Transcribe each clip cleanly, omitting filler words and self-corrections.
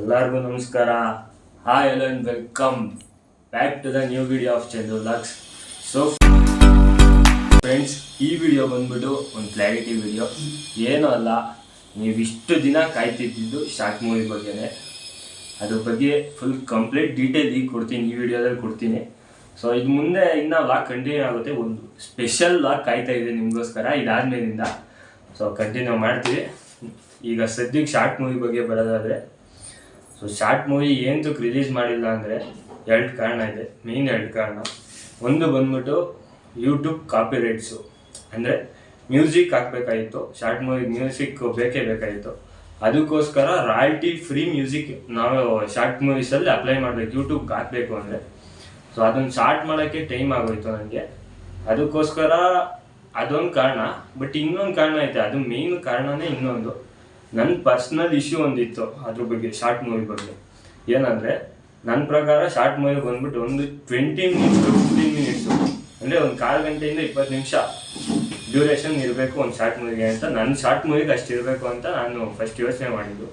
ಎಲ್ಲರಿಗೂ ನಮಸ್ಕಾರ. Hi hello and welcome back to the new video of Chandu vlogs. So friends, ಈ video ಬಂದ್ಬಿಟ್ಟು ಒಂದು ಕ್ಲಾರಿಟಿ ವಿಡಿಯೋ. ಏನೂ ಅಲ್ಲ, ನೀವಿಷ್ಟು ದಿನ ಕಾಯ್ತಿದ್ದು ಶಾರ್ಟ್ ಮೂವಿ ಬಗ್ಗೆನೇ. ಅದ್ರ ಬಗ್ಗೆ ಫುಲ್ ಕಂಪ್ಲೀಟ್ ಡೀಟೇಲ್ ಈಗ ಕೊಡ್ತೀನಿ, ಈ ವಿಡಿಯೋದಲ್ಲಿ ಕೊಡ್ತೀನಿ. ಸೊ ಇದು ಮುಂದೆ ಇನ್ನೂ ವ್ಲಾಗ್ ಕಂಟಿನ್ಯೂ ಆಗುತ್ತೆ. ಒಂದು ಸ್ಪೆಷಲ್ ವ್ಲಾಗ್ ಕಾಯ್ತಾ ಇದೆ ನಿಮಗೋಸ್ಕರ ಇದಾದ್ಮೇಲಿಂದ. ಸೊ ಕಂಟಿನ್ಯೂ ಮಾಡ್ತೀವಿ. ಈಗ ಸದ್ಯಕ್ಕೆ ಶಾರ್ಟ್ ಮೂವಿ ಬಗ್ಗೆ ಬರೋದಾದರೆ, ಸೊ ಶಾರ್ಟ್ ಮೂವಿ ಏನಕ್ಕೆ ರಿಲೀಸ್ ಮಾಡಿಲ್ಲ ಅಂದರೆ ಎರಡು ಕಾರಣ ಇದೆ, ಮೇಯ್ನ್ ಎರಡು ಕಾರಣ. ಒಂದು ಬಂದ್ಬಿಟ್ಟು ಯೂಟ್ಯೂಬ್ ಕಾಪಿ ರೈಟ್ಸು, ಅಂದರೆ ಮ್ಯೂಸಿಕ್ ಹಾಕಬೇಕಾಗಿತ್ತು, ಶಾರ್ಟ್ ಮೂವಿ ಮ್ಯೂಸಿಕ್ ಬೇಕೇ ಬೇಕಾಗಿತ್ತು. ಅದಕ್ಕೋಸ್ಕರ ರಾಯಲ್ಟಿ ಫ್ರೀ ಮ್ಯೂಸಿಕ್ ನಾವು ಶಾರ್ಟ್ ಮೂವೀಸಲ್ಲಿ ಅಪ್ಲೈ ಮಾಡಬೇಕು, ಯೂಟ್ಯೂಬ್ಗೆ ಹಾಕಬೇಕು ಅಂದರೆ. ಸೊ ಅದನ್ನು ಸ್ಟಾರ್ಟ್ ಮಾಡೋಕ್ಕೆ ಟೈಮ್ ಆಗೋಯ್ತು ನನಗೆ. ಅದಕ್ಕೋಸ್ಕರ ಅದೊಂದು ಕಾರಣ. ಬಟ್ ಇನ್ನೊಂದು ಕಾರಣ ಐತೆ, ಅದು ಮೇಯ್ನ್ ಕಾರಣನೇ ಇನ್ನೊಂದು. ನನ್ನ ಪರ್ಸ್ನಲ್ ಇಶ್ಯೂ ಒಂದಿತ್ತು ಅದ್ರ ಬಗ್ಗೆ, ಶಾರ್ಟ್ ಮೂವಿ ಬಗ್ಗೆ. ಏನಂದರೆ, ನನ್ನ ಪ್ರಕಾರ ಶಾರ್ಟ್ ಮೂವಿ ಬಂದ್ಬಿಟ್ಟು ಒಂದು 20 ಮಿನಿಟ್ಸ್ ಟು 15 ಮಿನಿಟ್ಸು, ಅಂದರೆ ಒಂದು 1/4 ಗಂಟೆಯಿಂದ 20 ನಿಮಿಷ ಡ್ಯೂರೇಷನ್ ಇರಬೇಕು ಒಂದು ಶಾರ್ಟ್ ಮೂವಿಗೆ ಅಂತ. ನನ್ನ ಶಾರ್ಟ್ ಮೂವಿಗೆ ಅಷ್ಟು ಇರಬೇಕು ಅಂತ ನಾನು ಫಸ್ಟ್ ಯೋಚನೆ ಮಾಡಿದ್ದು.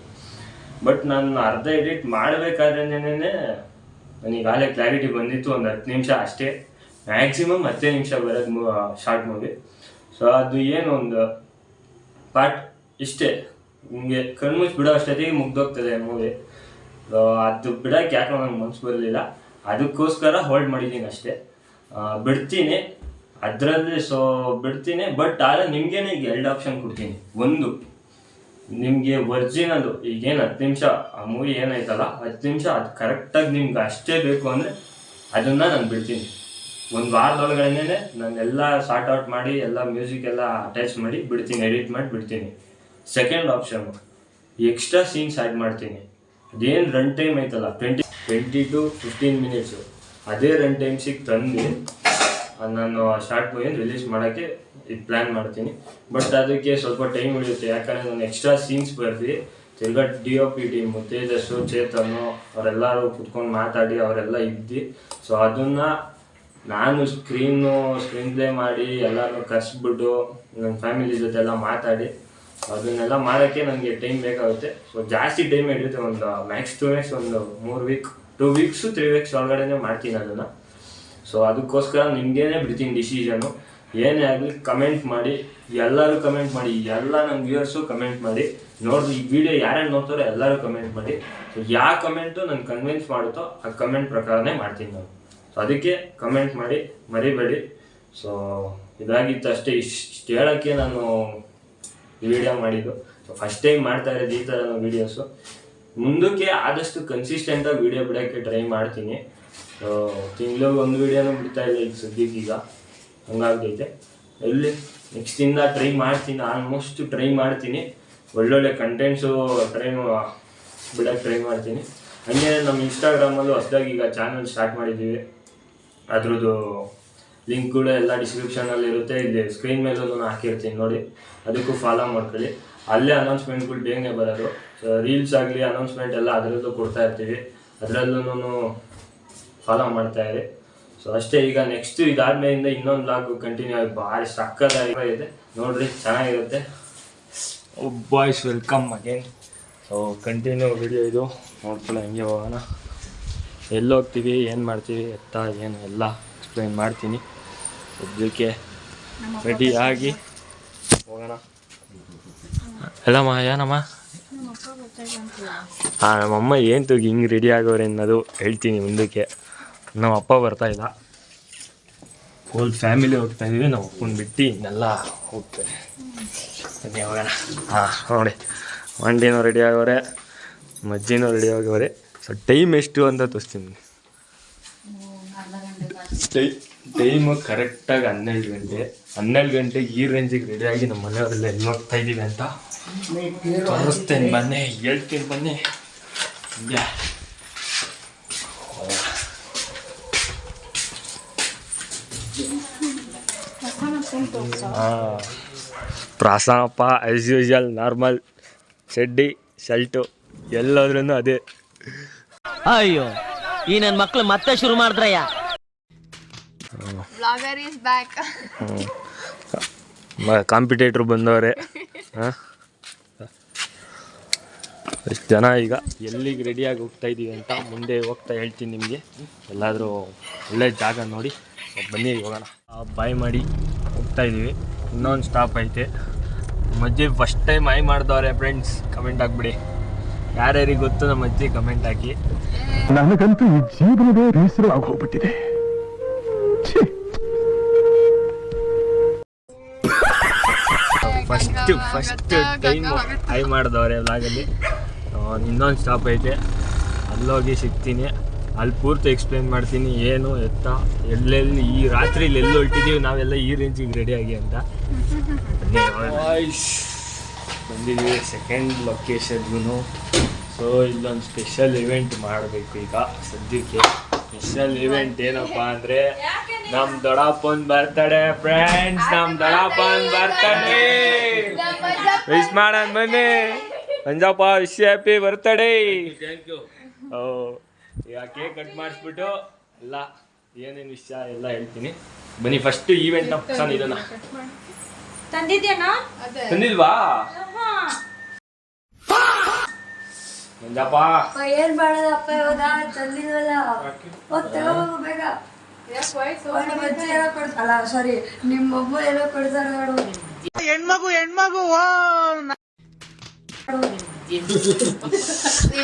ಬಟ್ ನಾನು ಅರ್ಧ ಎಡಿಟ್ ಮಾಡಬೇಕಾದ್ರೇನೇ ನನಗಾಗಲೇ ಕ್ಲಾರಿಟಿ ಬಂದಿತ್ತು, ಒಂದು 10 ನಿಮಿಷ ಅಷ್ಟೇ, ಮ್ಯಾಕ್ಸಿಮಮ್ 10 ನಿಮಿಷ ಬರೋದು ಶಾರ್ಟ್ ಮೂವಿ. ಸೊ ಅದು ಏನು ಒಂದು ಪಾರ್ಟ್ ಇಷ್ಟೇ, ನಿಮಗೆ ಕಣ್ಮುಚ್ಚಿ ಬಿಡೋ ಅಷ್ಟೊತ್ತಿಗೆ ಮುಗ್ದೋಗ್ತದೆ ಮೂವಿ. ಅದು ಬಿಡೋಕ್ಕೆ ಯಾಕೋ ನಂಗೆ ಮನಸ್ಸು ಬರಲಿಲ್ಲ, ಅದಕ್ಕೋಸ್ಕರ ಹೋಲ್ಡ್ ಮಾಡಿದ್ದೀನಿ ಅಷ್ಟೇ. ಬಿಡ್ತೀನಿ ಅದರಲ್ಲಿ, ಸೊ ಬಿಡ್ತೀನಿ. ಬಟ್ ಆದರೆ ನಿಮಗೇನೆ ಈಗ 2 ಆಪ್ಷನ್ ಕೊಡ್ತೀನಿ. ಒಂದು, ನಿಮಗೆ ಒರಿಜಿನಲ್ಲು ಈಗೇನು 10 ನಿಮಿಷ ಆ ಮೂವಿ ಏನಾಯ್ತಲ್ಲ 10 ನಿಮಿಷ ಅದು ಕರೆಕ್ಟಾಗಿ ನಿಮ್ಗೆ ಅಷ್ಟೇ ಬೇಕು ಅಂದರೆ ಅದನ್ನು ನಾನು ಬಿಡ್ತೀನಿ. ಒಂದು ವಾರದೊಳಗಡೆನೇ ನಾನೆಲ್ಲ ಸಾರ್ಟ್ ಔಟ್ ಮಾಡಿ ಎಲ್ಲ ಮ್ಯೂಸಿಕ್ ಎಲ್ಲ ಅಟ್ಯಾಚ್ ಮಾಡಿ ಬಿಡ್ತೀನಿ, ಎಡಿಟ್ ಮಾಡಿ ಬಿಡ್ತೀನಿ. Second option, extra scenes add ಮಾಡ್ತೀನಿ. ಅದೇನು ರನ್ ಟೈಮ್ ಐತಲ್ಲ 20 ಟು 15 ಮಿನಿಟ್ಸು, ಅದೇ ರನ್ ಟೈಮ್ಸಿಗೆ ತಂದು ನಾನು ಶಾರ್ಟ್ ಮೂವಿಯನ್ನು ರಿಲೀಸ್ ಮಾಡೋಕ್ಕೆ ಇದು ಪ್ಲ್ಯಾನ್ ಮಾಡ್ತೀನಿ. ಬಟ್ ಅದಕ್ಕೆ ಸ್ವಲ್ಪ ಟೈಮ್ ಹಿಡಿಯುತ್ತೆ, ಯಾಕಂದರೆ ನಾನು ಎಕ್ಸ್ಟ್ರಾ ಸೀನ್ಸ್ ಬರ್ದು ತಿರ್ಗಾ DOP ಟೀಮು ತೇಜಸ್ಸು, ಚೇತನ್ನು ಅವರೆಲ್ಲರೂ ಕುತ್ಕೊಂಡು ಮಾತಾಡಿ ಅವರೆಲ್ಲ ಇದ್ದು, ಸೊ ಅದನ್ನು ನಾನು ಸ್ಕ್ರೀನ್ ಪ್ಲೇ ಮಾಡಿ ಎಲ್ಲರೂ ಕರೆಸ್ಬಿಟ್ಟು ನನ್ನ ಫ್ಯಾಮಿಲಿ ಜೊತೆ ಎಲ್ಲ ಮಾತಾಡಿ ಅದನ್ನೆಲ್ಲ ಮಾಡೋಕ್ಕೆ ನನಗೆ ಟೈಮ್ ಬೇಕಾಗುತ್ತೆ. ಸೊ ಜಾಸ್ತಿ ಟೈಮ್ ಹಿಡಿಯುತ್ತೆ, ಒಂದು ಮ್ಯಾಕ್ಸ್ 2 ವೀಕ್ಸ್, ಒಂದು 3 ವೀಕ್ 2 ವೀಕ್ಸು 3 ವೀಕ್ಸ್ ಒಳಗಡೆ ಮಾಡ್ತೀನಿ ಅದನ್ನು. ಸೊ ಅದಕ್ಕೋಸ್ಕರ ನಿಮಗೇನೆ ಬಿಡ್ತೀನಿ ಡಿಸಿಷನು. ಏನೇ ಆಗಲಿ ಕಮೆಂಟ್ ಮಾಡಿ, ಎಲ್ಲರೂ ಕಮೆಂಟ್ ಮಾಡಿ, ಎಲ್ಲ ನನ್ನ ವ್ಯೂವರ್ಸು ಕಮೆಂಟ್ ಮಾಡಿ. ನೋಡಿರಿ ಈ ವಿಡಿಯೋ ಯಾರ್ಯಾರು ನೋಡ್ತಾರೋ ಎಲ್ಲರೂ ಕಮೆಂಟ್ ಮಾಡಿ. ಸೊ ಯಾವ ಕಮೆಂಟು ನನ್ನ ಕನ್ವಿನ್ಸ್ ಮಾಡುತ್ತೋ ಆ ಕಮೆಂಟ್ ಪ್ರಕಾರನೇ ಮಾಡ್ತೀನಿ ನಾನು. ಸೊ ಅದಕ್ಕೆ ಕಮೆಂಟ್ ಮಾಡಿ ಮರಿಬೇಡಿ. ಸೊ ಇದಾಗಿತ್ತು ಅಷ್ಟೇ, ಇಷ್ಟು ಹೇಳೋಕ್ಕೆ ನಾನು ಈ ವಿಡಿಯೋ ಮಾಡಿದ್ದು. ಸೊ ಫಸ್ಟ್ ಟೈಮ್ ಮಾಡ್ತಾ ಇರೋದು ಈ ಥರ ವೀಡಿಯೋಸು. ಮುಂದಕ್ಕೆ ಆದಷ್ಟು ಕನ್ಸಿಸ್ಟೆಂಟಾಗಿ ವೀಡಿಯೋ ಬಿಡೋಕ್ಕೆ ಟ್ರೈ ಮಾಡ್ತೀನಿ. ತಿಂಗಳಿಗೆ ಒಂದು ವೀಡಿಯೋನೂ ಬಿಡ್ತಾ ಇಲ್ಲ ಈಗ ಸದ್ಯಕ್ಕೆ, ಈಗ ಹಂಗಾಗೈತೆ. ಎಲ್ಲಿ ನೆಕ್ಸ್ಟಿಂದ ಟ್ರೈ ಮಾಡ್ತೀನಿ, ಆಲ್ಮೋಸ್ಟ್ ಟ್ರೈ ಮಾಡ್ತೀನಿ. ಒಳ್ಳೊಳ್ಳೆ ಕಂಟೆಂಟ್ಸು ಬಿಡೋಕ್ಕೆ ಟ್ರೈ ಮಾಡ್ತೀನಿ. ಹಾಗೆ ನಮ್ಮ ಇನ್ಸ್ಟಾಗ್ರಾಮಲ್ಲೂ ಹೊಸದಾಗಿ ಈಗ ಚಾನಲ್ ಸ್ಟಾರ್ಟ್ ಮಾಡಿದ್ದೀವಿ. ಅದ್ರದ್ದು ಲಿಂಕ್ಗಳು ಎಲ್ಲ ಡಿಸ್ಕ್ರಿಪ್ಷನಲ್ಲಿ ಇರುತ್ತೆ, ಇಲ್ಲಿ ಸ್ಕ್ರೀನ್ ಮೇಲೂ ನಾನು ಹಾಕಿರ್ತೀನಿ ನೋಡಿ, ಅದಕ್ಕೂ ಫಾಲೋ ಮಾಡ್ಕೊಳ್ಳಿ. ಅಲ್ಲೇ ಅನೌನ್ಸ್ಮೆಂಟ್ಗಳು ಬೇಗನೆ ಬರೋದು. ರೀಲ್ಸ್ ಆಗಲಿ ಅನೌನ್ಸ್ಮೆಂಟ್ ಎಲ್ಲ ಅದರಲ್ಲೂ ಕೊಡ್ತಾ ಇರ್ತೀವಿ, ಅದರಲ್ಲೂ ಫಾಲೋ ಮಾಡ್ತಾಯಿರಿ. ಸೊ ಅಷ್ಟೇ. ಈಗ ನೆಕ್ಸ್ಟು ಇದಾದ್ಮೇಲಿಂದ ಇನ್ನೊಂದು ವ್ಲಾಗ್ ಕಂಟಿನ್ಯೂ ಆಗಿ ಭಾರಿ ಸಕ್ಕತ್ತಾಗಿದೆ, ನೋಡಿರಿ ಚೆನ್ನಾಗಿರುತ್ತೆ. Boys welcome again. So continue video ಇದು ನೋಡ್ಕೊಳ್ಳೋ, ಹಂಗೆ ಹೋಗೋಣ. ಎಲ್ಲೋಗ್ತೀವಿ, ಏನು ಮಾಡ್ತೀವಿ ಎತ್ತ ಏನು ಎಲ್ಲ ಎಕ್ಸ್ಪ್ಲೈನ್ ಮಾಡ್ತೀನಿ. ಸದ್ಯಕ್ಕೆ ರೆಡಿಯಾಗಿ ಹೋಗೋಣ. ಎಲ್ಲಮ್ಮ ಏನಮ್ಮ? ಹಾಂ, ನಮ್ಮಮ್ಮ ಏನು ತೂಗಿ ಹಿಂಗೆ ರೆಡಿ ಆಗೋರೆ ಅನ್ನೋದು ಹೇಳ್ತೀನಿ ಮುಂದಕ್ಕೆ. ನಮ್ಮ ಅಪ್ಪ ಬರ್ತಾಯಿಲ್ಲ, ಫುಲ್ ಫ್ಯಾಮಿಲಿ ಹೋಗ್ತಾಯಿದ್ದೀವಿ. ನಾವು ಅಪ್ಪನ ಬಿಟ್ಟು ಇನ್ನೆಲ್ಲ ಹೋಗ್ತೇವೆ. ಬನ್ನಿ ಹೋಗೋಣ. ಹಾಂ ನೋಡಿ, ಮಂಡಿನೂ ರೆಡಿ ಆಗೋರೆ, ಮಜ್ಜಿನೂ ರೆಡಿ ಆಗೋರೆ. ಸೊ ಟೈಮ್ ಎಷ್ಟು ಅಂತ ತೋರಿಸ್ತೀನಿ. ಟೈಮು ಕರೆಕ್ಟಾಗಿ 12 ಗಂಟೆ. 12 ಗಂಟೆಗೆ ಈ ರೇಂಜಿಗೆ ರೆಡಿಯಾಗಿ ನಮ್ಮ ಮನೆಯವರೆಲ್ಲ ಎಲ್ಲಿ ಹೋಗ್ತಾ ಇದ್ದೀವಿ ಅಂತ ತೋರಿಸ್ತೇನೆ, ಬನ್ನಿ ಹೇಳ್ತೀನಿ ಬನ್ನಿ. ಹಾಂ, ಪ್ರಾಸನಪ್ಪ ಆ್ಯಸ್ ಯೂಶುವಲ್ ನಾರ್ಮಲ್ ಚಡ್ಡಿ ಶರ್ಟು ಎಲ್ಲೋದ್ರೂ ಅದೇ. ಅಯ್ಯೋ, ಈ ನನ್ನ ಮಕ್ಳು ಮತ್ತೆ ಶುರು ಮಾಡಿದ್ರಯ್ಯ. ಕಾಂಪಿಟೇಟ್ರು ಬಂದವ್ರೆ. ಹಾಂ, ಎಷ್ಟು ಜನ ಈಗ ಎಲ್ಲಿಗೆ ರೆಡಿಯಾಗಿ ಹೋಗ್ತಾ ಇದ್ದೀವಿ ಅಂತ ಮುಂದೆ ಹೋಗ್ತಾ ಹೇಳ್ತೀನಿ ನಿಮಗೆ. ಎಲ್ಲಾದರೂ ಒಳ್ಳೆ ಜಾಗ ನೋಡಿ ಬನ್ನಿ ಹೋಗೋಣ. ಬಾಯ್ ಮಾಡಿ ಹೋಗ್ತಾ ಇದ್ದೀವಿ. ಇನ್ನೊಂದು ಸ್ಟಾಪ್ ಐತೆ. ಅಜ್ಜಿ ಫಸ್ಟ್ ಟೈಮ್ ಐ ಮಾಡಿದವ್ರೆ ಫ್ರೆಂಡ್ಸ್, ಕಮೆಂಟ್ ಹಾಕ್ಬಿಡಿ. ಯಾರ್ಯಾರಿಗೆ ಗೊತ್ತು ನಮ್ಮ ಅಜ್ಜಿ ಕಮೆಂಟ್ ಹಾಕಿ. ನನಗಂತೂ ಈ ಜೀವನವೇ ಬೇಸರವಾಗಿ ಹೋಗ್ಬಿಟ್ಟಿದೆ. ಫಸ್ಟ್ ಟೈಮ್ ಐ ಮಾಡಿದವ್ರೆ ವ್ಲಾಗಲ್ಲಿ. ಇನ್ನೊಂದು ಸ್ಟಾಪ್ ಐತೆ, ಅಲ್ಲೋಗಿ ಸಿಗ್ತೀನಿ. ಅಲ್ಲಿ ಪೂರ್ತಿ ಎಕ್ಸ್ಪ್ಲೇನ್ ಮಾಡ್ತೀನಿ ಏನು ಎತ್ತ ಎಲ್ಲೆಲ್ಲಿ ಈ ರಾತ್ರಿಲಿ ಎಲ್ಲಿ ಹೊಲ್ಟಿದ್ದೀವಿ ನಾವೆಲ್ಲ ಈ ರೇಂಜಿಗೆ ರೆಡಿಯಾಗಿ ಅಂತ. ಬಂದಿದ್ದೀವಿ ಸೆಕೆಂಡ್ ಲೊಕೇಶನ್ಗೂ. ಸೊ ಇಲ್ಲೊಂದು ಸ್ಪೆಷಲ್ ಇವೆಂಟ್ ಮಾಡಬೇಕು ಈಗ ಸದ್ಯಕ್ಕೆ. ಸ್ಪೆಷಲ್ ಇವೆಂಟ್ ಏನಪ್ಪ ಅಂದರೆ ನಮ್ಮ ದೊಡ್ಡಪ್ಪನ ಬರ್ತಡೇ ಫ್ರೆಂಡ್ಸ್. ನಮ್ಮ ದೊಡ್ಡಪ್ಪನ ಬರ್ತಡೇ ವಿಶ್ ಮಾಡೋಣ ಬನ್ನಿ. Manjappa wish happy birthday. ಓ ಈಗ ಕೇಕ್ ಕಟ್ ಮಾಡಿಸ್ಬಿಟ್ಟು ಎಲ್ಲ ಏನೇನು ವಿಷಯ ಎಲ್ಲ ಹೇಳ್ತೀನಿ ಬನ್ನಿ. ಫಸ್ಟ್ ಈವೆಂಟ್ ಅಪ್ಸನ್ ಇದನ್ನ ತಂದಿಲ್ವಾ ಮಂಜಪ್ಪ? ಏನ್ ಮಾಡೋದಪ್ಪ ಇವಾಗ ತಂದಿಲ್ವಲ್ಲ, ಬೇಗ ಅಲ್ಲ ಸಾರಿ ನಿಮ್ಮೊಬ್ಬ ಏನೋ ಕೊಡ್ತಾರೆ ನೋಡು. ಹೆಣ್ಮಗು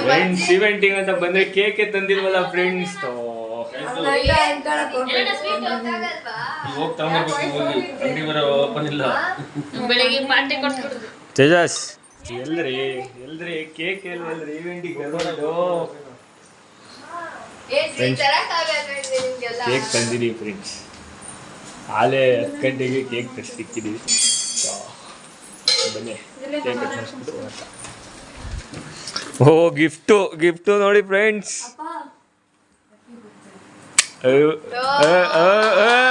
ಫ್ರೆಂಡ್ಸ್ ಇವೆಂಟಿಂಗ್ ಅಂತ ಬಂದ್ರೆ ಕೇಕೆ ತಂದಿಲ್ವಲ್ಲ ಫ್ರೆಂಡ್ಸ್. ತೇಜಸ್ ಎಲ್ರಿ ಕೇಕ್ ಎಲ್ರಿ ಇವೆಂಟಿಗೆ ಕೇಕ್ ತಂದಿದ್ದೀವಿ ಫ್ರೆಂಡ್ಸ್. ಆಲೇ 10 ಗಂಟೆಗೆ ಕೇಕ್ ತರಿಸಿಕ್ಕಿದ್ದೀವಿ. ಬನ್ನಿ ಕೇಕ್ ಕಟ್. ಓ ಗಿಫ್ಟು ನೋಡಿ ಫ್ರೆಂಡ್ಸ್.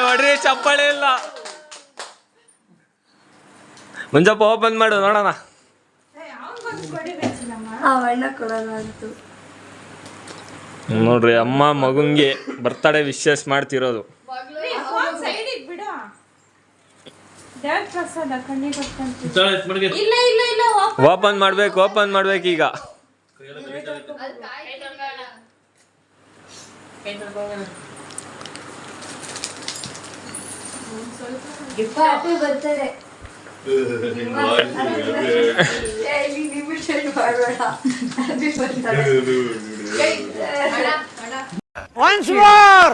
ಹೊಡ್ರಿ ಚಪ್ಪಾಳೆ ಇಲ್ಲ. ಮಂಜಪ್ಪ ಓಪನ್ ಮಾಡು ನೋಡೋಣ. ನೋಡ್ರಿ ಅಮ್ಮ ಮಗುಂಗೆ ಬರ್ತಡೇ ವಿಶಸ್ ಮಾಡ್ತಿರೋದು. ಓಪನ್ ಮಾಡ್ಬೇಕು ಈಗ. Once more.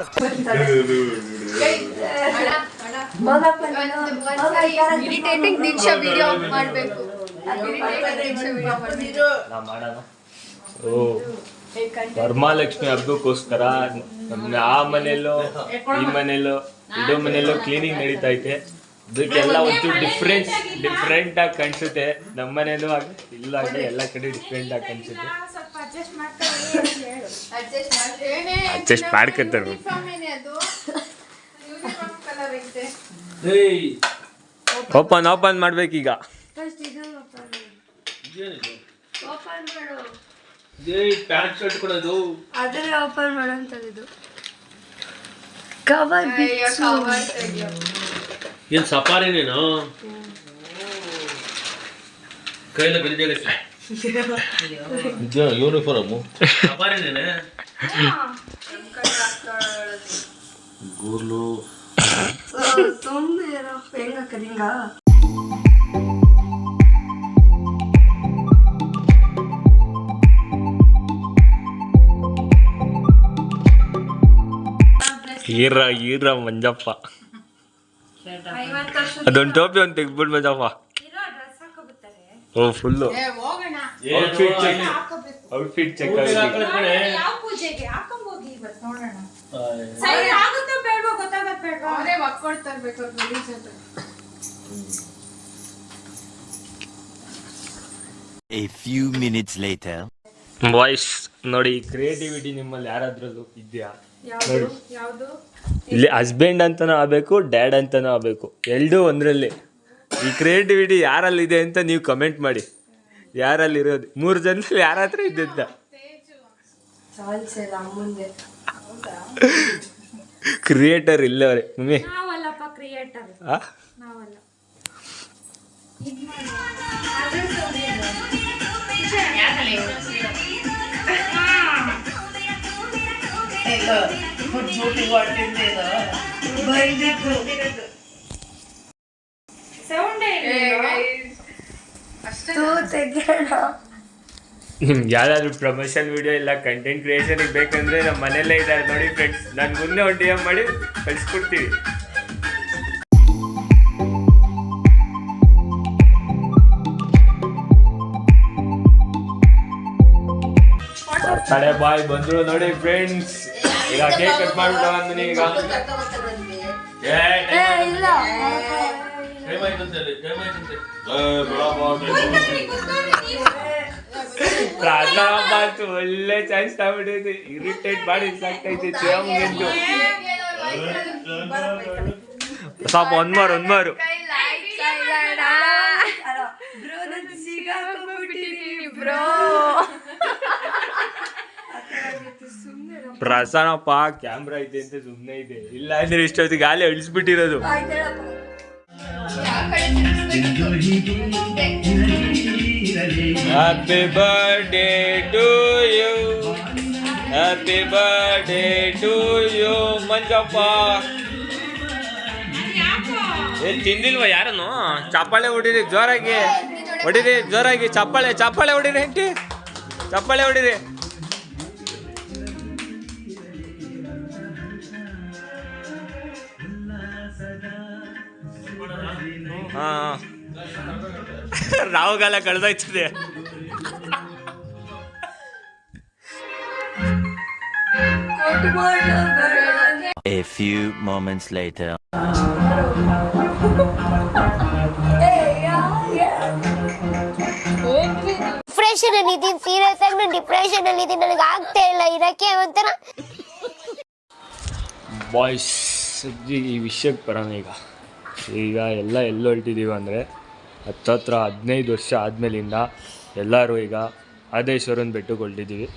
ವರಮಹಾಲಕ್ಷ್ಮಿ ಹಬ್ಬಕ್ಕೋಸ್ಕರ ಆ ಮನೆಯಲ್ಲೂ ಈ ಮನೆಯಲ್ಲೂ ಇಡೋ ಮನೆಯಲ್ಲೂ ಕ್ಲೀನಿಂಗ್ ನಡೀತಾ ಐತೆ. ಅದಕ್ಕೆಲ್ಲ ಒಂದು ಡಿಫ್ರೆಂಟ್ ಆಗಿ ಕಾಣಿಸುತ್ತೆ. ನಮ್ಮ ಮನೇಲೂ ಆಗಿ ಇಲ್ಲಾಗಿ ಎಲ್ಲ ಕಡೆ ಡಿಫ್ರೆಂಟ್ ಆಗಿ ಕಾಣಿಸುತ್ತೆ. ಅಡ್ಜಸ್ಟ್ ಮಾಡ್ಕೊತಾರೆ. ಓಪನ್ ಮಾಡ್ಬೇಕೀಗ. ಪ್ಯಾಂಟ್ ಶರ್ಟ್ ಕೊಡೋದು ಅದನ್ನೇ ಓಪನ್ ಮಾಡೋಂಥದ್ದು. ಕವರ್ ಏನು ಸಫಾರಿನೇನು ಕೈಲ ಗಂಜ ಯೂನಿಫಾರ್ಮು ಸಫಾರಿನೇನೆ ಗೂರ್ಲು ಸುಮ್ಮನೆ ಹೆಂಗ ಕರಿಂಗ. ಈರ ಮಂಜಪ್ಪ ಅದೊಂದು ಟೋಪಿ ಒಂದು ತೆಗ್ದ್ಬಿಟ್ಟು ಮಂಜಪ್ಪ. ಓ full outfit check A few minutes later. Voice ನೋಡಿ, ಕ್ರಿಯೇಟಿವಿಟಿ ನಿಮ್ಮಲ್ಲಿ ಯಾರಾದ್ರೂ ಇದೆಯಾ ನೋಡಿ. ಇಲ್ಲಿ ಹಸ್ಬೆಂಡ್ ಅಂತಾನೂ ಆಗಬೇಕು, ಡ್ಯಾಡ್ ಅಂತಾನೂ ಆಗಬೇಕು, ಎರಡೂ ಒಂದರಲ್ಲಿ. ಈ ಕ್ರಿಯೇಟಿವಿಟಿ ಯಾರಲ್ಲಿದೆ ಅಂತ ನೀವು ಕಮೆಂಟ್ ಮಾಡಿ. ಯಾರಲ್ಲಿರೋದು 3 ಜನದಲ್ಲಿ ಯಾರ ಹತ್ರ ಇದೆ ಅಂತ. ಕ್ರಿಯೇಟರ್ ಇಲ್ಲವ್ರೆ ಮಮ್ಮಿ. ನಿಮ್ಗೆ ಯಾವ್ದಾದ್ರು ಪ್ರಮೋಷನ್ ವಿಡಿಯೋ ಇಲ್ಲ ಕಂಟೆಂಟ್ ಕ್ರಿಯೇಷನ್ಗೆ ಬೇಕಂದ್ರೆ ನಮ್ಮ ಮನೆಯಲ್ಲೇ ಇದ್ದಾರೆ ನೋಡಿ ಫ್ರೆಂಡ್ಸ್, ನಾನು ಮುಂದೆ ಒಂದು DM ಮಾಡಿ ಕಳಿಸ್ಕೊಡ್ತೀವಿ. ತಡೆ ಬಾಯ್ ಬಂದ್ರು ನೋಡಿ ಫ್ರೆಂಡ್ಸ್. ಈಗ ಕೇಕ್ ಕಟ್ ಮಾಡ್ಬಿಟ್ಟು ಅಂದಿನಿ. ಈಗ ಇಲ್ಲ ಪ್ರಾರ್ಥನಾ ಮಾತು ಒಳ್ಳೆ ಚಾನ್ಸ್ ತಗೊಂಡಿದ್ದೆ, ಇರಿಟೇಟ್ ಮಾಡಿ ಸಾಕ್ತೈತೆ ಚೇಮಂದು. ಸ್ವಲ್ಪ ಒಂದ್ಮಾರು ಪ್ರಸನ್ನಪ್ಪ ಕ್ಯಾಮ್ರಾ ಐತೆ ಅಂತ ಸುಮ್ಮನೆ ಇದೆ, ಇಲ್ಲ ಅಂದ್ರೆ ಇಷ್ಟೊತ್ತಿಗೆ ಗಾಲಿ ಅಳಿಸ್ಬಿಟ್ಟಿರೋದು. Happy birthday to you, happy birthday to you Manjappa. ತಿಂದಿಲ್ವ ಯಾರನ್ನು? ಚಪ್ಪಾಳೆ ಹೊಡಿರಿ ಜೋರಾಗಿ, ಹೊಡಿರಿ ಜೋರಾಗಿ, ಚಪ್ಪಾಳೆ ಹೊಡಿರಿ ಹೆಂಟಿ, ಚಪ್ಪಾಳೆ ಹೊಡಿರಿ. ಹಾ ರಾವುಗಾಲ ಕಳೆದೋಯ್ತದೆ. A few moments later. Depression ಅಲ್ಲಿ ಇದೀನಿ, ಸೀರಿಯಸ್ ಆಗಿ ನಾನು ಡಿಪ್ರೆಷನ್ ಅಲ್ಲಿ ಇದೀನಿ, ನನಗೆ ಆಗ್ತಾ ಇಲ್ಲ ಇರಕ್ಕೆ ಒಂಥರ. ಬಾಯ್ಸ್ ಈ ವಿಷಯಕ್ಕೆ ಬರೋಣ. ಈಗ ಎಲ್ಲ ಎಲ್ಲಿ ಹೊರಟಿದ್ದೀವಿ ಅಂದರೆ ಹತ್ತತ್ರ 15 ವರ್ಷ ಆದಮೇಲಿಂದ ಎಲ್ಲರೂ ಈಗ ಆದೇಶ್ವರನ ಬೆಟ್ಟಕ್ಕೆ ಹೊರಟಿದ್ದೀವಿ.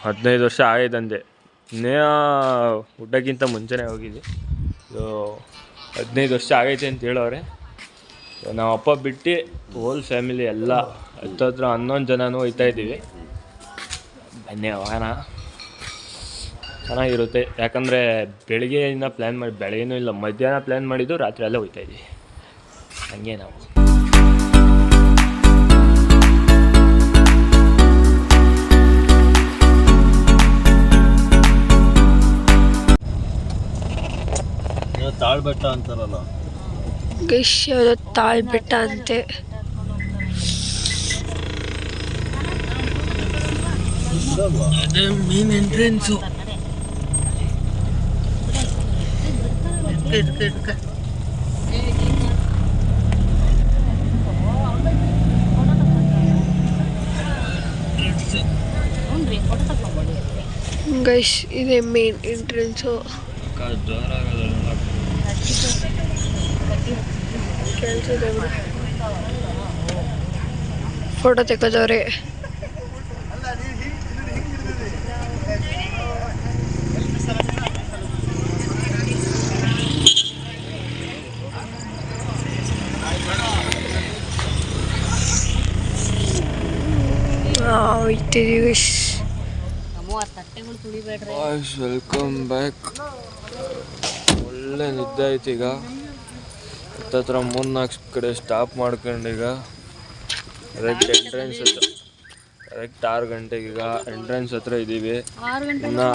15 ವರ್ಷ ಆಗೈತಂತೆ, ಇನ್ನೇ ಊಟಕ್ಕಿಂತ ಮುಂಚೆನೇ ಹೋಗಿದ್ವಿ. 15 ವರ್ಷ ಆಗೈತೆ ಅಂತ ಹೇಳೋರೆ. ನಾವು ಅಪ್ಪ ಬಿಟ್ಟು ಹೋಲ್ ಫ್ಯಾಮಿಲಿ ಎಲ್ಲ ಹತ್ತತ್ರ 11 ಜನನೂ ಹೋಗ್ತಾ ಇದ್ದೀವಿ. ಬನ್ನಿ ಹೋಗೋಣ, ಚೆನ್ನಾಗಿರುತ್ತೆ. ಯಾಕಂದರೆ ಬೆಳಗ್ಗೆಯಿಂದ ಪ್ಲ್ಯಾನ್ ಮಾಡಿ, ಬೆಳಗ್ಗೆನೂ ಇಲ್ಲ ಮಧ್ಯಾಹ್ನ ಪ್ಲ್ಯಾನ್ ಮಾಡಿದ್ದು, ರಾತ್ರಿ ಎಲ್ಲ ಹೋಗ್ತಾ ಇದ್ದೀವಿ. ಹಂಗೆ ನಾವು ತಾಳ್ಬೆಟ್ಟ ಅಂತಾರಲ್ಲ, ಗೈಸ್ ಯಾವುದೋ ತಾಳ್ಬೆಟ್ಟ ಅಂತೆ. ಅದೇ ಮೇನ್ ಎಂಟ್ರೆನ್ಸು. ಗೈಸ್ ಇದೇ ಮೇನ್ ಎಂಟ್ರೆನ್ಸು. ಫೋಟೋ ತೆಗೆದವ್ರೆ. ಹೋಗ್ತಿದ್ದೀವಿ. Welcome back. ಒಳ್ಳೆ ನಿದ್ದೆ ಆಯ್ತು. ಈಗ ಹತ್ತತ್ರ 3-4 ಕಡೆ ಸ್ಟಾಪ್ ಮಾಡ್ಕೊಂಡು ಈಗ ಕರೆಕ್ಟ್ ಎಂಟ್ರೆನ್ಸ್ ಹತ್ರ, ಕರೆಕ್ಟ್ 6 ಗಂಟೆಗೆ ಈಗ ಎಂಟ್ರೆನ್ಸ್ ಹತ್ರ ಇದ್ದೀವಿ. ಇನ್ನು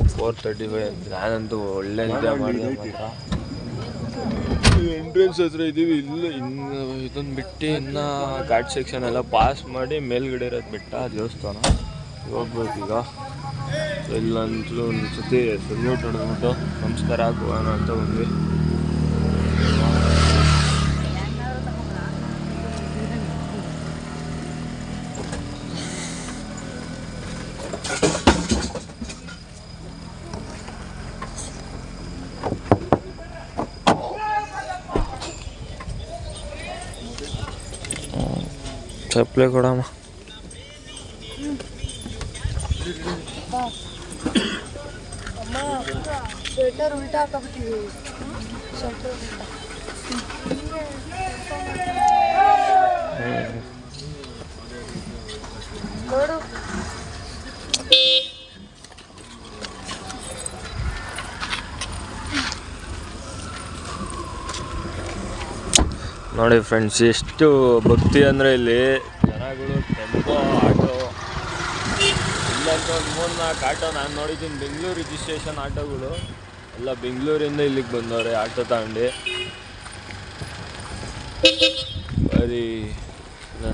4:35. ನಾನಂತೂ ಒಳ್ಳೆ ನಿದ್ದೆ ಮಾಡಿದೆ ಮಾತ್ರ. ಎಂಟ್ರೆನ್ಸ್ ಹತ್ರ ಇದ್ದೀವಿ. ಇನ್ನು ಇದನ್ನು ಬಿಟ್ಟು ಇನ್ನು ಘಾಟ್ ಸೆಕ್ಷನ್ ಎಲ್ಲ ಪಾಸ್ ಮಾಡಿ ಮೇಲ್ಗಡೆ ಇರೋದು ಬೆಟ್ಟ ದೇವಸ್ಥಾನ ಹೋಗ್ಬೇಕೀಗ. ಎಲ್ಲಂತೂ ಒಂದು ಸತಿ ಸಲ್ಯೂಟ್ ಹೊಡೆದ್ಬಿಟ್ಟು ನಮಸ್ಕಾರ ಹಾಕೋಣ ಅಂತ ಬಂದ್ವಿ. ಚಪ್ಪಲೆ ಕೊಡಮ್ಮ. ಸ್ವೆಟರ್ ಉಲ್ಟ ನೋಡಿ ಫ್ರೆಂಡ್ಸ್, ಎಷ್ಟು ಭಕ್ತಿ ಅಂದರೆ ಇಲ್ಲಿ ಜನಗಳು ಟೆಂಪೋ ಆಟೋ ಇಲ್ಲಂತ ಒಂದು 3-4 ಆಟೋ ನಾನು ನೋಡಿದ್ದೀನಿ. ಬೆಂಗಳೂರು ರಿಜಿಸ್ಟ್ರೇಷನ್ ಆಟೋಗಳು ಎಲ್ಲ ಬೆಂಗಳೂರಿಂದ ಇಲ್ಲಿಗೆ ಬಂದವ್ರೆ ಆಟೋ ತಗೊಂಡು. ಬರೀ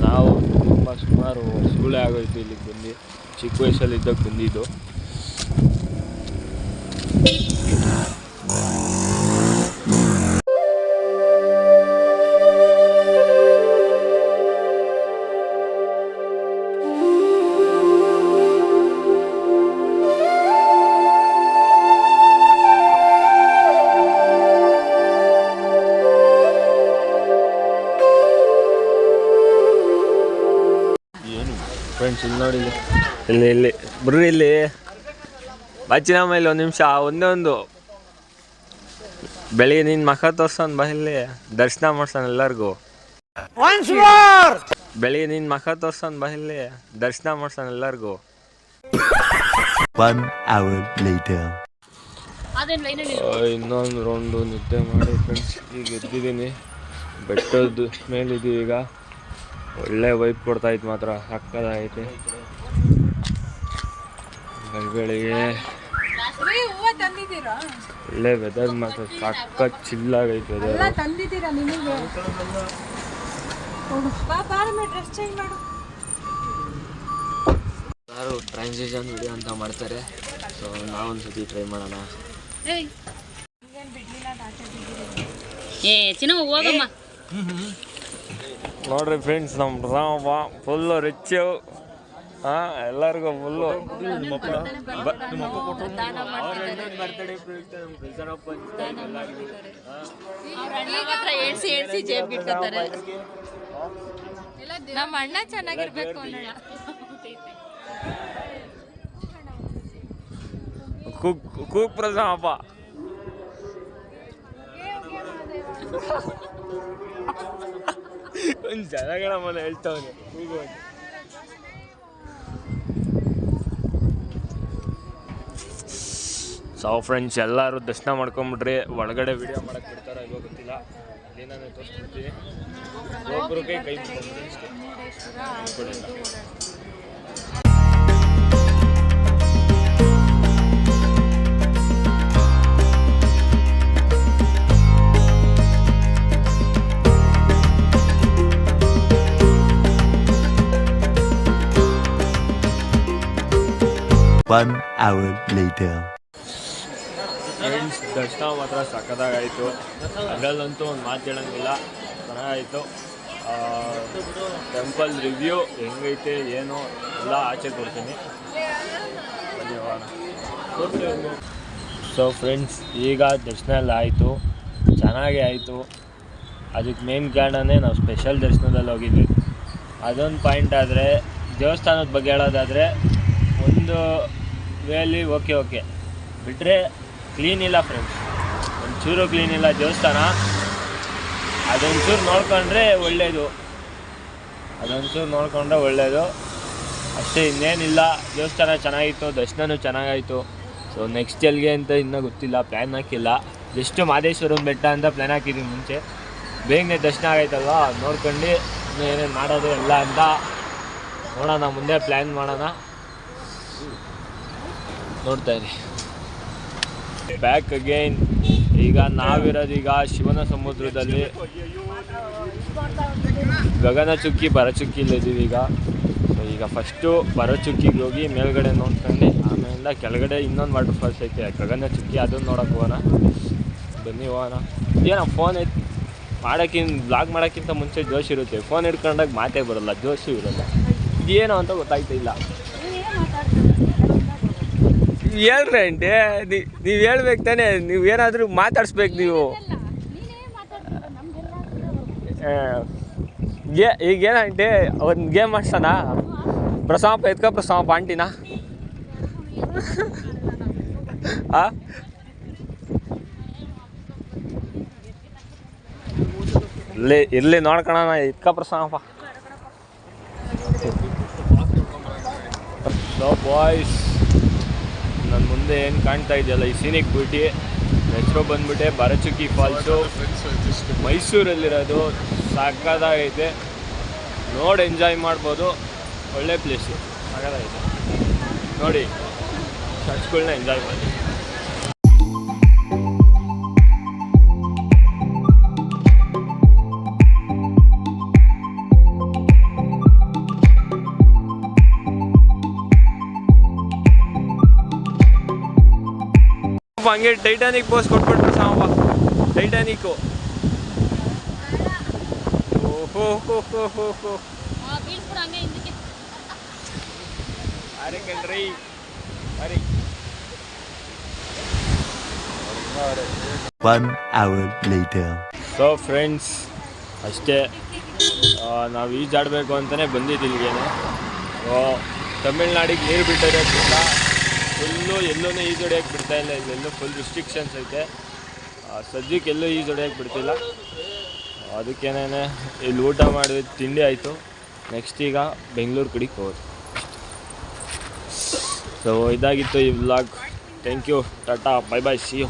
ನಾವು ತುಂಬ ಸುಮಾರು ವರ್ಷಗಳೇ ಆಗೋಯ್ತು ಇಲ್ಲಿಗೆ ಬಂದು. ಚಿಕ್ಕ ವಯಸ್ಸಲ್ಲಿ ಇದ್ದಾಗ ಬಂದಿದ್ದು. ಫ್ರೆಂಡ್ಸ್ ಇಲ್ಲಿ ನೋಡಿ, ಇಲ್ಲಿ ಬರ್ರಿ, ಇಲ್ಲಿ ಬಾಚಿನಮ್ಮ ಇಲ್ಲಿ ಒಂದು ನಿಮಿಷ. ಒಂದೇ ಬೆಳಿಗ್ಗೆ ನಿನ್ನ ಮಖ ತೋರ್ಸೋನ್ ಬಾ, ಇಲ್ಲಿ ದರ್ಶನ ಮಾಡ್ಸೋಣ ಎಲ್ಲರಿಗೂ. ಬೆಳಿಗ್ಗೆ ನಿನ್ನ ಮಖ ತೋರ್ಸೋನ್ ಬಾ, ಇಲ್ಲಿ ದರ್ಶನ ಮಾಡ್ಸೋಣ ಎಲ್ಲರಿಗೂ. 1 hour later. ಇನ್ನೊಂದು ರೌಂಡು ನಿದ್ದೆ ಮಾಡಿ ಫ್ರೆಂಡ್ಸ್ ಈಗ ಎದ್ದಿದ್ದೀನಿ. ಬೆಟ್ಟದ ಮೇಲಿದ್ದೀವಿ ಈಗ. ಒಳ್ಳೆ ವೈಪ್ ಕೊಡ್ತಾಯಿತ್ತು, ಮಾತ್ರ ಸಕ್ಕದಾಗೈತೆ. ಬೆಳಿಗ್ಗೆ ಒಳ್ಳೆ ವೆದರ್ ಮಾತ್ರ ಸಕ್ಕ ಚಿಲ್ಲಾಗೈತೆ ವೆದರ್. ಯಾರು ಟ್ರಾನ್ಸಿಷನ್ ವಿಡಿಯೋ ಅಂತ ಮಾಡ್ತಾರೆ, ಸೊ ನಾವೊಂದ್ಸತಿ ಟ್ರೈ ಮಾಡೋಣ. ನೋಡ್ರಿ ಫ್ರೆಂಡ್ಸ್, ನಮ್ಮ ರಾಮ ಫುಲ್ಲು ರಿಚ್ಚು. ಎಲ್ಲರಿಗೂ ಫುಲ್ಲು ನಮ್ಮ ಅಣ್ಣ ಚೆನ್ನಾಗಿರ್ಬೇಕು. ಕೂಗ್ ಪ್ರಧಾನ ಹಬ್ಬ. ಒಂದು ಜನಗಳ ಮನೆ ಹೇಳ್ತಾವನೆ ಕೂಗು. ಸೊ ಫ್ರೆಂಡ್ಸ್, ಎಲ್ಲರೂ ದರ್ಶನ ಮಾಡ್ಕೊಂಬಿಟ್ರಿ. ಒಳಗಡೆ ವಿಡಿಯೋ ಮಾಡಕ್ಕೆ ಬಿಡ್ತಾರೋ ಇವಾಗ ಗೊತ್ತಿಲ್ಲ. ಅಲ್ಲಿ ನಾನು ತೋರಿಸ್ಬಿಡ್ತೀನಿ. ಒಬ್ಬರು ಕೈ ಮುಗ್ಕೊಂಡ್ಬಿಡಿ ಅಷ್ಟೇ. 1 hour later. ಫ್ರೆಂಡ್ಸ್, ದರ್ಶನ ಮಾತ್ರ ಸಕ್ಕದಾಗಾಯಿತು. ಅದರಲ್ಲಂತೂ ಒಂದು ಮಾತು ಹೇಳೋಂಗಿಲ್ಲ, ಚೆನ್ನಾಗಾಯಿತು. ಟೆಂಪಲ್ ರಿವ್ಯೂ ಹೆಂಗೈತೆ ಏನು ಎಲ್ಲ ಆಚೆ ಕೊಡ್ತೀನಿ. ಧನ್ಯವಾದ. ಸೊ ಫ್ರೆಂಡ್ಸ್, ಈಗ ದರ್ಶನ ಎಲ್ಲ ಆಯಿತು, ಚೆನ್ನಾಗೇ ಆಯಿತು. ಅದಕ್ಕೆ ಮೇನ್ ಕಾರಣನೇ ನಾವು ಸ್ಪೆಷಲ್ ದರ್ಶನದಲ್ಲಿ ಹೋಗಿದ್ವಿ. ಅದೊಂದು ಪಾಯಿಂಟ್. ಆದರೆ ದೇವಸ್ಥಾನದ ಬಗ್ಗೆ ಹೇಳೋದಾದರೆ ಒಂದು ವೇಲಿ ಓಕೆ ಬಿಟ್ಟರೆ ಕ್ಲೀನ್ ಇಲ್ಲ ಫ್ರೆಂಡ್ಸ್, ಒಂಚೂರು ಕ್ಲೀನ್ ಇಲ್ಲ ದೇವಸ್ಥಾನ. ಅದೊಂಚೂರು ನೋಡ್ಕೊಂಡ್ರೆ ಒಳ್ಳೆಯದು, ಅಷ್ಟೇ, ಇನ್ನೇನಿಲ್ಲ. ದೇವಸ್ಥಾನ ಚೆನ್ನಾಗಿತ್ತು, ದರ್ಶನವೂ ಚೆನ್ನಾಗಾಯಿತು. ಸೊ ನೆಕ್ಸ್ಟ್ ಎಲ್ಲಿಗೆ ಅಂತ ಇನ್ನೂ ಗೊತ್ತಿಲ್ಲ, ಪ್ಲ್ಯಾನ್ ಹಾಕಿಲ್ಲ. ಜಸ್ಟ್ ಮಾದೇಶ್ವರನ ಬೆಟ್ಟ ಅಂತ ಪ್ಲ್ಯಾನ್ ಹಾಕಿದ್ದೀವಿ ಮುಂಚೆ. ಬೇಗನೆ ದರ್ಶನ ಆಗೈತಲ್ವ, ನೋಡ್ಕೊಂಡು ಇನ್ನೂ ಏನೇನು ಮಾಡೋದು ಎಲ್ಲ ಅಂತ ನೋಡೋಣ, ಮುಂದೆ ಪ್ಲ್ಯಾನ್ ಮಾಡೋಣ. ನೋಡ್ತಾ ಇರಿ. Back again. ಈಗ ನಾವಿರೋದೀಗ ಶಿವನ ಸಮುದ್ರದಲ್ಲಿ, ಗಗನಚುಕ್ಕಿ ಭರಚುಕ್ಕಿಲಿದ್ದೀವಿ ಈಗ. ಸೊ ಈಗ ಫಸ್ಟು ಭರಚುಕ್ಕಿಗೆ ಹೋಗಿ ಮೇಲ್ಗಡೆ ನೋಡ್ಕೊಂಡು ಆಮೇಲೆ ಕೆಳಗಡೆ ಇನ್ನೊಂದು ವಾಟರ್ ಫಾಲ್ಸ್ ಐತೆ ಗಗನಚುಕ್ಕಿ, ಅದನ್ನು ನೋಡೋಕೆ ಹೋಗೋಣ. ಬನ್ನಿ ಹೋಗೋಣ. ಏನೋ ಫೋನ್ ಬ್ಲಾಗ್ ಮಾಡೋಕ್ಕಿಂತ ಮುಂಚೆ ಜೋಶ್ ಇರುತ್ತೆ, ಫೋನ್ ಹಿಡ್ಕೊಂಡಾಗ ಮಾತೇ ಬರೋಲ್ಲ, ಜೋಶು ಇರೋಲ್ಲ. ಇದೇನೋ ಅಂತ ಗೊತ್ತಾಗ್ತಿಲ್ಲ. ಹೇಳ್ರಿ ಅಂಟೆ, ನೀವು ಹೇಳ್ಬೇಕು ತಾನೇ, ನೀವು ಏನಾದರೂ ಮಾತಾಡಿಸ್ಬೇಕು ನೀವು. ಈಗೇನಂಟೆ ಒಂದು ಗೇಮ್ ಆಡ್ಸೋಣ. ಪ್ರಸಾಪ ಆಂಟಿನ ಇರ್ಲಿ ನೋಡ್ಕೊಳಣ ಇದ್ಕ ಪ್ರಸಂಗಪ್ಪ. ಸೊ ಬಾಯ್ಸ್, ನನ್ನ ಮುಂದೆ ಏನು ಕಾಣ್ತಾ ಇದೆಯಲ್ಲ ಈ ಸೀನಿಕ್ ಬ್ಯೂಟಿ, ಹೆಸರು ಬಂದ್ಬಿಟ್ಟೆ ಬರಚುಕ್ಕಿ ಫಾಲ್ಸು, ಮೈಸೂರಲ್ಲಿರೋದು. ಸಕ್ಕದಾಗೈತೆ, ನೋಡಿ ಎಂಜಾಯ್ ಮಾಡ್ಬೋದು. ಒಳ್ಳೆ ಪ್ಲೇಸು, ಸಕ್ಕದಾಗೈತೆ. ನೋಡಿ ಚರ್ಚ್ಗಳನ್ನ ಎಂಜಾಯ್ ಮಾಡಿ. ಹಂಗೆ ಟೈಟಾನಿಕ್ ಪೋಸ್ ಕೊಟ್ಬಿಟ್ರು ಸಾಂಬ. ಟೈಟಾನಿಕ್ಕು ಓಹೋ ಹೋ ಹೋ ಹೋ ಹೋ. ಅರೆ ಕಣ್ರಿ ಅರೆ. 1 hour later. ಸೊ ಫ್ರೆಂಡ್ಸ್, ಅಷ್ಟೇ, ನಾವು ಈಜಾಡಬೇಕು ಅಂತಲೇ ಬಂದಿದ್ದು ಇಲ್ಲಿಗೇನೆ. ತಮಿಳ್ನಾಡಿಗೆ ನೀರು ಬಿಟ್ಟಿರೋದ್ರಿಂದ ಫುಲ್ಲು ಎಲ್ಲೂ ಈಜೊಡೆಯೋಕ್ಕೆ ಬಿಡ್ತಾಯಿಲ್ಲ. ಇಲ್ಲೆಲ್ಲೂ ಫುಲ್ ರಿಸ್ಟ್ರಿಕ್ಷನ್ಸ್ ಐತೆ. ಸದ್ಯಕ್ಕೆ ಎಲ್ಲೂ ಈಜೊಡೆಯೋಕ್ಕೆ ಬಿಡ್ತಿಲ್ಲ. ಅದಕ್ಕೇನೆ ಇಲ್ಲಿ ಊಟ ಮಾಡಿದ್ವಿ, ತಿಂಡಿ ಆಯಿತು. ನೆಕ್ಸ್ಟ್ ಈಗ ಬೆಂಗಳೂರು ಕಡೆಗೆ ಹೋಗೋದು. ಸೊ ಇದಾಗಿತ್ತು ಈ vlog. Thank you, tata, bye bye, see you.